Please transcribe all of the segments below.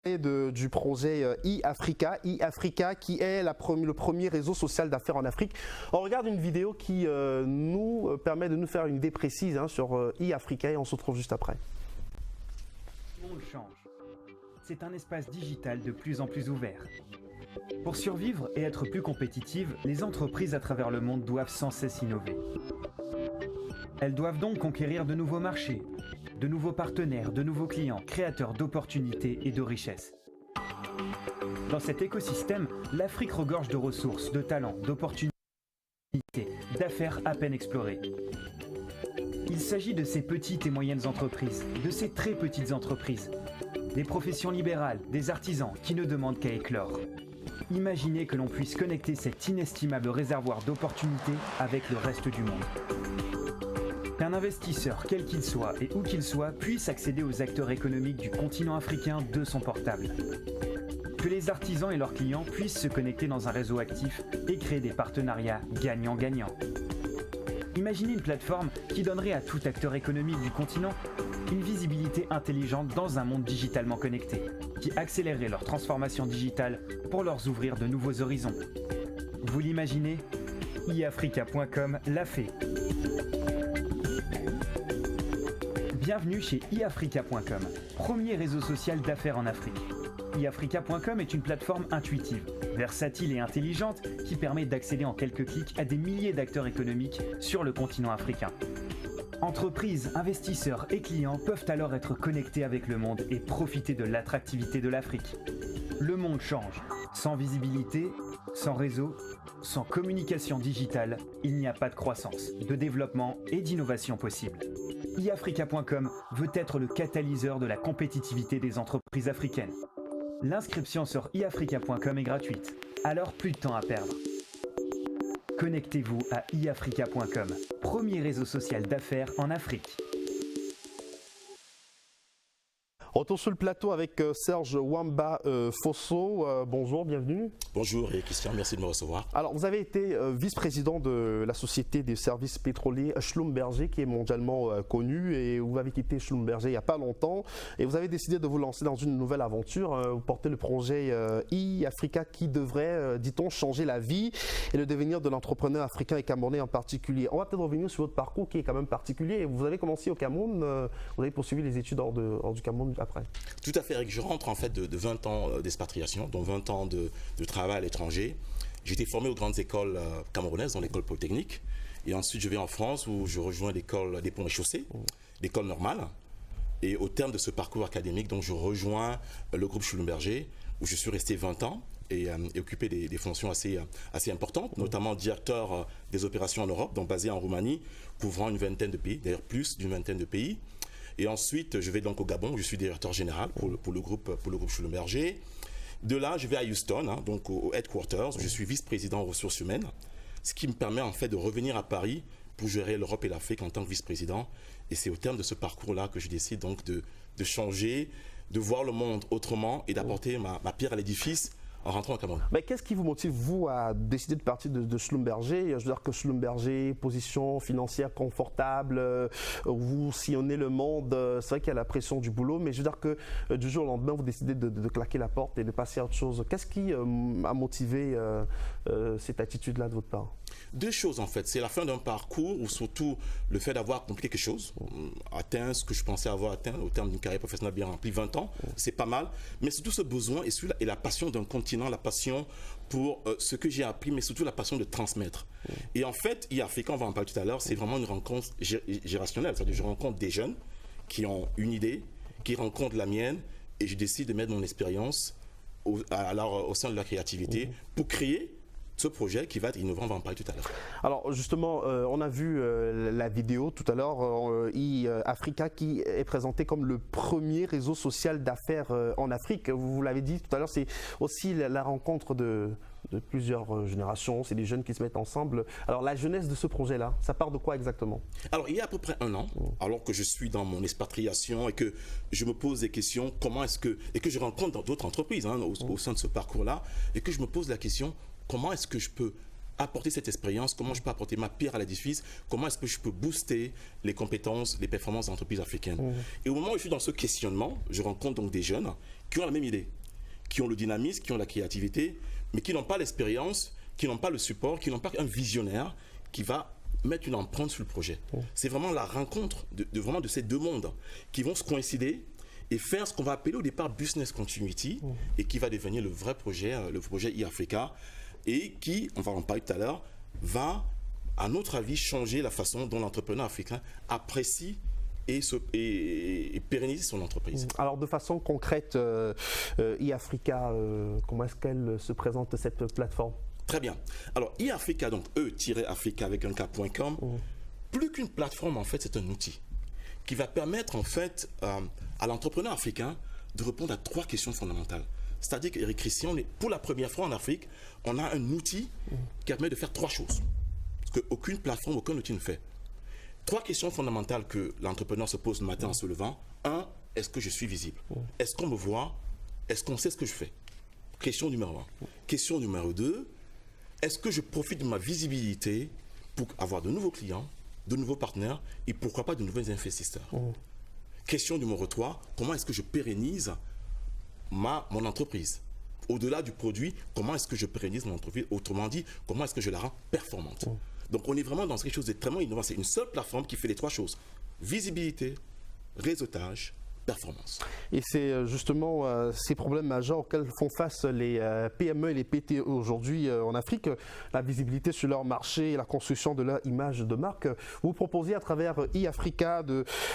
Du projet e-Africa qui est le premier réseau social d'affaires en Afrique. On regarde une vidéo qui nous permet de nous faire une idée précise sur e-Africa et on se retrouve juste après. Le monde change. C'est un espace digital de plus en plus ouvert. Pour survivre et être plus compétitives, les entreprises à travers le monde doivent sans cesse innover. Elles doivent donc conquérir de nouveaux marchés, de nouveaux partenaires, de nouveaux clients, créateurs d'opportunités et de richesses. Dans cet écosystème, l'Afrique regorge de ressources, de talents, d'opportunités, d'affaires à peine explorées. Il s'agit de ces petites et moyennes entreprises, de ces très petites entreprises, des professions libérales, des artisans qui ne demandent qu'à éclore. Imaginez que l'on puisse connecter cet inestimable réservoir d'opportunités avec le reste du monde. Qu'un investisseur, quel qu'il soit et où qu'il soit, puisse accéder aux acteurs économiques du continent africain de son portable. Que les artisans et leurs clients puissent se connecter dans un réseau actif et créer des partenariats gagnant-gagnant. Imaginez une plateforme qui donnerait à tout acteur économique du continent une visibilité intelligente dans un monde digitalement connecté, qui accélérerait leur transformation digitale pour leur ouvrir de nouveaux horizons. Vous l'imaginez ? eAfrica.com l'a fait. Bienvenue chez eAfrica.com, premier réseau social d'affaires en Afrique. eAfrica.com est une plateforme intuitive, versatile et intelligente qui permet d'accéder en quelques clics à des milliers d'acteurs économiques sur le continent africain. Entreprises, investisseurs et clients peuvent alors être connectés avec le monde et profiter de l'attractivité de l'Afrique. Le monde change. Sans visibilité, sans réseau, sans communication digitale, il n'y a pas de croissance, de développement et d'innovation possible. eAfrica.com veut être le catalyseur de la compétitivité des entreprises africaines. L'inscription sur eAfrica.com est gratuite, alors plus de temps à perdre. Connectez-vous à eAfrica.com, premier réseau social d'affaires en Afrique. Retour sur le plateau avec Serge Wamba Fosso. Bonjour, bienvenue. Bonjour et Christian, merci de me recevoir. Alors, vous avez été vice-président de la société des services pétroliers Schlumberger, qui est mondialement connue, et vous avez quitté Schlumberger il n'y a pas longtemps, et vous avez décidé de vous lancer dans une nouvelle aventure. Vous portez le projet e-Africa qui devrait, dit-on, changer la vie et le devenir de l'entrepreneur africain et camerounais en particulier. On va peut-être revenir sur votre parcours qui est quand même particulier. Vous avez commencé au Cameroun, vous avez poursuivi les études hors du Cameroun après. Tout à fait, Eric. Je rentre en fait de 20 ans d'expatriation, dont 20 ans de travail à l'étranger. J'ai été formé aux grandes écoles camerounaises, dans l'école polytechnique. Et ensuite, je vais en France où je rejoins l'école des ponts et chaussées, l'école normale. Et au terme de ce parcours académique, donc, je rejoins le groupe Schlumberger, où je suis resté 20 ans et occupé des fonctions assez importantes, notamment directeur des opérations en Europe, donc basé en Roumanie, couvrant une vingtaine de pays, d'ailleurs plus d'une vingtaine de pays. Et ensuite, je vais donc au Gabon, où je suis directeur général pour le groupe Schlumberger. De là, je vais à Houston, donc au headquarters, où je suis vice-président aux ressources humaines, ce qui me permet en fait de revenir à Paris pour gérer l'Europe et l'Afrique en tant que vice-président. Et c'est au terme de ce parcours-là que je décide donc de changer, de voir le monde autrement et d'apporter ma pierre à l'édifice en rentrant au Cameroun. Mais qu'est-ce qui vous motive, vous, à décider de partir de Schlumberger? Je veux dire que Schlumberger, position financière confortable, vous sillonnez le monde, c'est vrai qu'il y a la pression du boulot, mais je veux dire que du jour au lendemain, vous décidez de claquer la porte et de passer à autre chose. Qu'est-ce qui a motivé cette attitude-là de votre part? Deux choses en fait, c'est la fin d'un parcours ou surtout le fait d'avoir accompli quelque chose, atteint ce que je pensais avoir atteint au terme d'une carrière professionnelle bien remplie, 20 ans, c'est pas mal, mais surtout ce besoin et la passion d'un continent, la passion pour ce que j'ai appris, mais surtout la passion de transmettre. Et en fait, eAfrica, on va en parler tout à l'heure, c'est vraiment une rencontre gérationnelle, c'est-à-dire je rencontre des jeunes qui ont une idée, qui rencontrent la mienne, et je décide de mettre mon expérience au sein de leur créativité pour créer ce projet qui va être innovant, on va en parler tout à l'heure. Alors justement, on a vu la vidéo tout à l'heure, eAfrica qui est présenté comme le premier réseau social d'affaires en Afrique. Vous l'avez dit tout à l'heure, c'est aussi la rencontre de plusieurs générations, c'est des jeunes qui se mettent ensemble. Alors la jeunesse de ce projet-là, ça part de quoi exactement? Alors il y a à peu près un an, alors que je suis dans mon expatriation et que je me pose des questions, et que je rencontre d'autres entreprises au sein de ce parcours-là, et que je me pose la question, comment est-ce que je peux apporter cette expérience, comment je peux apporter ma pierre à l'édifice, comment est-ce que je peux booster les compétences, les performances d'entreprises africaines. Et au moment où je suis dans ce questionnement, je rencontre donc des jeunes qui ont la même idée. qui ont le dynamisme, qui ont la créativité, mais qui n'ont pas l'expérience, qui n'ont pas le support, qui n'ont pas un visionnaire qui va mettre une empreinte sur le projet. C'est vraiment la rencontre vraiment de ces deux mondes qui vont se coïncider et faire ce qu'on va appeler au départ business continuity et qui va devenir le vrai projet, le projet e-Africa, et qui, on va en parler tout à l'heure, va, à notre avis, changer la façon dont l'entrepreneur africain apprécie et pérennise son entreprise. Alors de façon concrète, e-Africa, comment est-ce qu'elle se présente cette plateforme? Très bien. Alors e-Africa, donc e-africa avec un k.com, plus qu'une plateforme, en fait, c'est un outil qui va permettre en fait à l'entrepreneur africain de répondre à 3 questions fondamentales. C'est-à-dire qu'Eric Christian, pour la première fois en Afrique, on a un outil qui permet de faire 3 choses. Ce qu'aucune plateforme, aucun outil ne fait. 3 questions fondamentales que l'entrepreneur se pose le matin en se levant. 1, est-ce que je suis visible? Est-ce qu'on me voit? Est-ce qu'on sait ce que je fais? Question numéro 1. Question numéro 2, est-ce que je profite de ma visibilité pour avoir de nouveaux clients, de nouveaux partenaires et pourquoi pas de nouveaux investisseurs? Question numéro 3, comment est-ce que je pérennise mon entreprise? Au-delà du produit, comment est-ce que je pérennise mon entreprise? Autrement dit, comment est-ce que je la rends performante? Donc on est vraiment dans quelque chose de très innovant. C'est une seule plateforme qui fait les 3 choses. Visibilité, réseautage, performance. Et c'est justement ces problèmes majeurs auxquels font face les PME et les PTE aujourd'hui en Afrique, la visibilité sur leur marché, la construction de leur image de marque. Vous proposez à travers e-Africa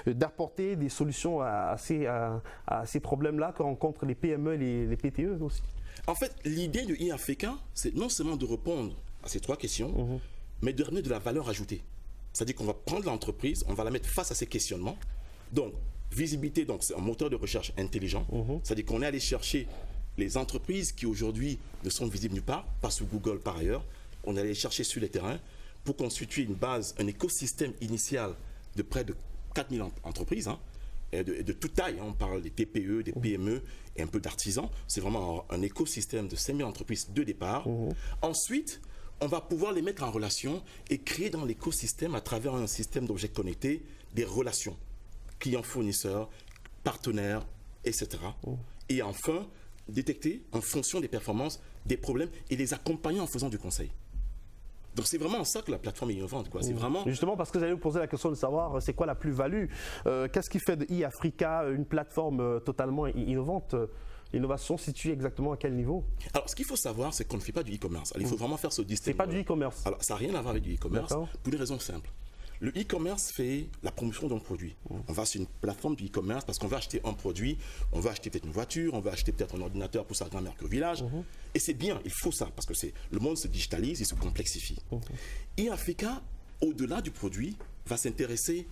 d'apporter des solutions à ces problèmes-là que rencontrent les PME et les PTE aussi. En fait, l'idée de e-Africa, c'est non seulement de répondre à ces 3 questions, mais de ramener de la valeur ajoutée. C'est-à-dire qu'on va prendre l'entreprise, on va la mettre face à ces questionnements. Donc, visibilité, donc c'est un moteur de recherche intelligent. C'est-à-dire qu'on est allé chercher les entreprises qui aujourd'hui ne sont visibles nulle part, pas sur Google par ailleurs. On est allé chercher sur les terrains pour constituer une base, un écosystème initial de près de 4000 entreprises, et de toute taille. On parle des TPE, des PME et un peu d'artisans. C'est vraiment un écosystème de 5000 entreprises de départ. Ensuite, on va pouvoir les mettre en relation et créer dans l'écosystème, à travers un système d'objets connectés, des relations. Clients, fournisseurs, partenaires, etc. Et enfin, détecter en fonction des performances, des problèmes et les accompagner en faisant du conseil. Donc c'est vraiment en ça que la plateforme est innovante. C'est vraiment... Justement, parce que j'allais vous poser la question de savoir c'est quoi la plus-value. Qu'est-ce qui fait de e-Africa une plateforme totalement innovante? L'innovation située exactement à quel niveau? Alors, ce qu'il faut savoir, c'est qu'on ne fait pas du e-commerce. Il faut vraiment faire ce distinguo. C'est pas du e-commerce. Alors, ça n'a rien à voir avec du e-commerce pour une raison simple. Le e-commerce fait la promotion d'un produit. On va sur une plateforme du e-commerce parce qu'on va acheter un produit, on va acheter peut-être une voiture, on va acheter peut-être un ordinateur pour sa grand-mère au village. Et c'est bien, il faut ça parce que le monde se digitalise, il se complexifie. e-Africa, au-delà du produit, va s'intéresser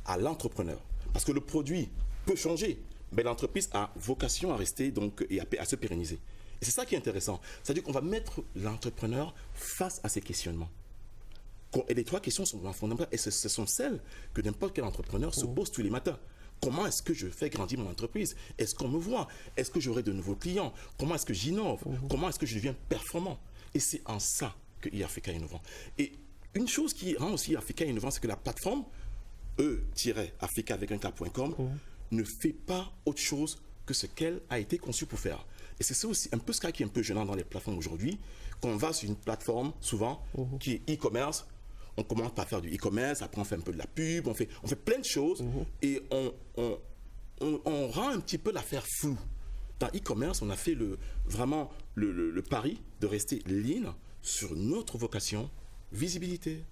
à l'entrepreneur. Parce que le produit peut changer, mais l'entreprise a vocation à rester donc, et à se pérenniser. Et c'est ça qui est intéressant. C'est-à-dire qu'on va mettre l'entrepreneur face à ces questionnements. Et les 3 questions sont fondamentales et ce sont celles que n'importe quel entrepreneur se pose tous les matins. Comment est-ce que je fais grandir mon entreprise? Est-ce qu'on me voit? Est-ce que j'aurai de nouveaux clients? Comment est-ce que j'innove? Comment est-ce que je deviens performant? Et c'est en ça que e-Africa est innovant. Et une chose qui rend aussi e-Africa innovant, c'est que la plateforme e-africa avec un k.com ne fait pas autre chose que ce qu'elle a été conçue pour faire. Et c'est ça aussi un peu ce qui est un peu gênant dans les plateformes aujourd'hui, qu'on va sur une plateforme souvent qui est e-commerce. On commence par faire du e-commerce, après on fait un peu de la pub, on fait plein de choses et on rend un petit peu l'affaire floue. Dans e-commerce, on a fait vraiment le pari de rester lean sur notre vocation, visibilité,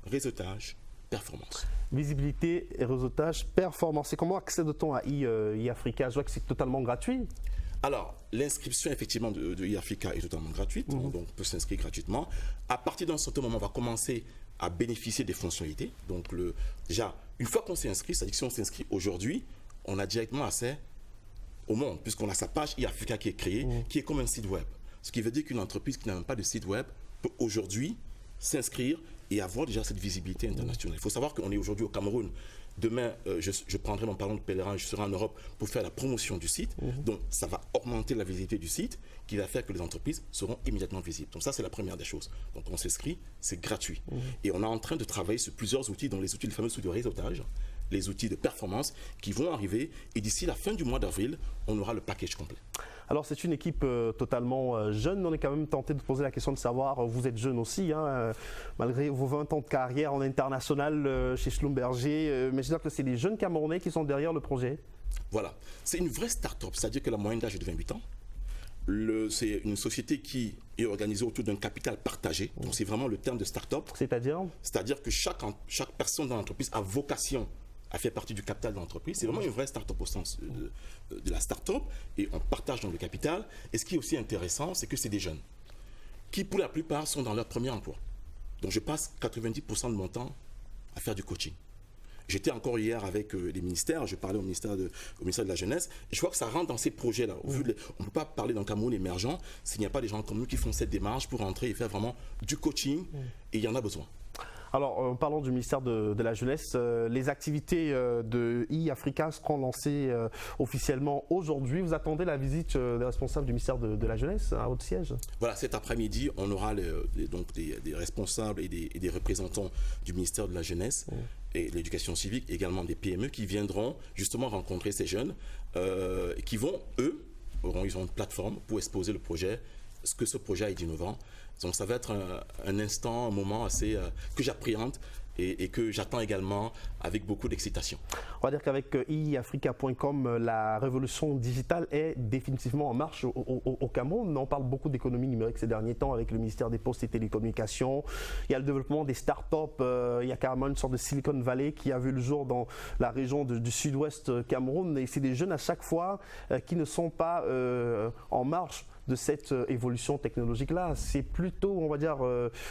réseautage, performance. Visibilité, réseautage, performance. Et comment accède-t-on à e-Africa? Je vois que c'est totalement gratuit. Alors, l'inscription effectivement de e-Africa est totalement gratuite, donc on peut s'inscrire gratuitement. À partir d'un certain moment, on va commencer à bénéficier des fonctionnalités. Donc déjà, une fois qu'on s'est inscrit, c'est-à-dire que si on s'inscrit aujourd'hui, on a directement accès au monde, puisqu'on a sa page e-Africa qui est créée, qui est comme un site web. Ce qui veut dire qu'une entreprise qui n'a même pas de site web peut aujourd'hui s'inscrire et avoir déjà cette visibilité internationale. Il faut savoir qu'on est aujourd'hui au Cameroun. Demain, je prendrai mon ballon de pèlerin, je serai en Europe pour faire la promotion du site. Donc, ça va augmenter la visibilité du site qui va faire que les entreprises seront immédiatement visibles. Donc, ça, c'est la première des choses. Donc, on s'inscrit, c'est gratuit. Et on est en train de travailler sur plusieurs outils, dont les fameux outils de réseautage, les outils de performance qui vont arriver. Et d'ici la fin du mois d'avril, on aura le package complet. Alors c'est une équipe totalement jeune, on est quand même tenté de poser la question de savoir, vous êtes jeune aussi, hein, malgré vos 20 ans de carrière en international chez Schlumberger, mais je veux dire que c'est les jeunes Camerounais qui sont derrière le projet. Voilà, c'est une vraie start-up, c'est-à-dire que la moyenne d'âge est de 28 ans. C'est une société qui est organisée autour d'un capital partagé, donc c'est vraiment le terme de start-up. C'est-à-dire que chaque personne dans l'entreprise a vocation à faire partie du capital de l'entreprise. C'est vraiment une vraie start-up au sens de la start-up, et on partage dans le capital. Et ce qui est aussi intéressant, c'est que c'est des jeunes qui, pour la plupart, sont dans leur premier emploi. Donc je passe 90% de mon temps à faire du coaching. J'étais encore hier avec les ministères, je parlais au ministère de la Jeunesse, et je vois que ça rentre dans ces projets-là. On ne peut pas parler d'un Cameroun émergent s'il n'y a pas des gens comme nous qui font cette démarche pour entrer et faire vraiment du coaching, et il y en a besoin. Alors, parlons du ministère de la Jeunesse. Les activités de e-Africa seront lancées officiellement aujourd'hui. Vous attendez la visite des responsables du ministère de la Jeunesse à votre siège? Voilà, cet après-midi, on aura donc des responsables et des représentants du ministère de la Jeunesse et de l'Éducation civique, également des PME, qui viendront justement rencontrer ces jeunes, qui vont, ils ont une plateforme pour exposer le projet, ce que ce projet est d'innovant. Donc ça va être un instant, un moment assez que j'appréhende et que j'attends également avec beaucoup d'excitation. On va dire qu'avec e-Africa.com, la révolution digitale est définitivement en marche au Cameroun. On parle beaucoup d'économie numérique ces derniers temps avec le ministère des Postes et Télécommunications. Il y a le développement des startups. Il y a carrément une sorte de Silicon Valley qui a vu le jour dans la région du sud-ouest Cameroun. Et c'est des jeunes à chaque fois qui ne sont pas en marche de cette évolution technologique-là. C'est plutôt, on va dire,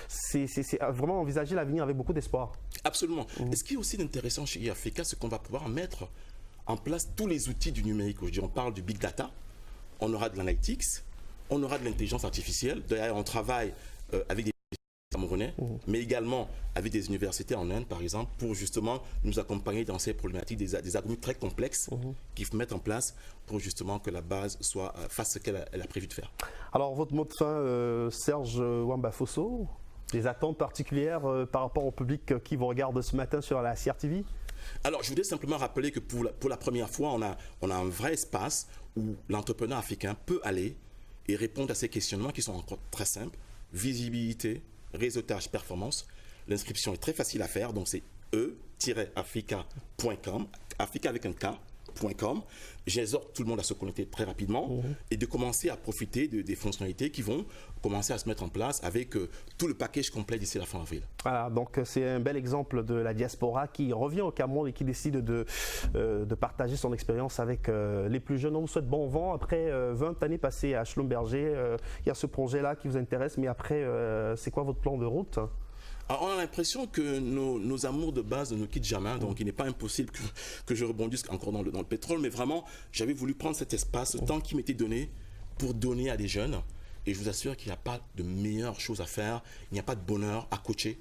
c'est vraiment envisager l'avenir avec beaucoup d'espoir. Absolument. Et ce qui est aussi intéressant chez e-Africa, c'est qu'on va pouvoir mettre en place tous les outils du numérique. Aujourd'hui, on parle du big data, on aura de l'analytics, on aura de l'intelligence artificielle. D'ailleurs, on travaille avec des Camerounais, mais également avec des universités en Inde, par exemple, pour justement nous accompagner dans ces problématiques, des algorithmes très complexes qu'il faut mettre en place pour justement que la base fasse ce qu'elle a prévu de faire. Alors, votre mot de fin, Serge Wamba-Fosso, des attentes particulières par rapport au public qui vous regarde ce matin sur la CRTV? Alors, je voudrais simplement rappeler que pour la première fois, on a un vrai espace où l'entrepreneur africain peut aller et répondre à ces questionnements qui sont encore très simples. Visibilité, réseautage, performance. L'inscription est très facile à faire, donc c'est e-africa.com, Africa avec un K.com. J'exhorte tout le monde à se connecter très rapidement et de commencer à profiter des fonctionnalités qui vont commencer à se mettre en place avec tout le package complet d'ici la fin avril. Voilà, donc c'est un bel exemple de la diaspora qui revient au Cameroun et qui décide de partager son expérience avec les plus jeunes. On vous souhaite bon vent. Après 20 années passées à Schlumberger, il y a ce projet-là qui vous intéresse, mais après, c'est quoi votre plan de route? Alors, on a l'impression que nos amours de base ne nous quittent jamais, donc il n'est pas impossible que je rebondisse encore dans le pétrole, mais vraiment, j'avais voulu prendre cet espace, ce temps qui m'était donné pour donner à des jeunes, et je vous assure qu'il n'y a pas de meilleure chose à faire, il n'y a pas de bonheur à coacher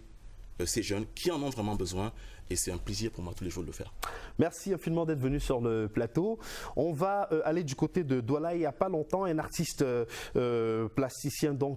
ces jeunes qui en ont vraiment besoin, et c'est un plaisir pour moi tous les jours de le faire. Merci infiniment d'être venu sur le plateau. On va aller du côté de Douala. Il n'y a pas longtemps, un artiste plasticien donc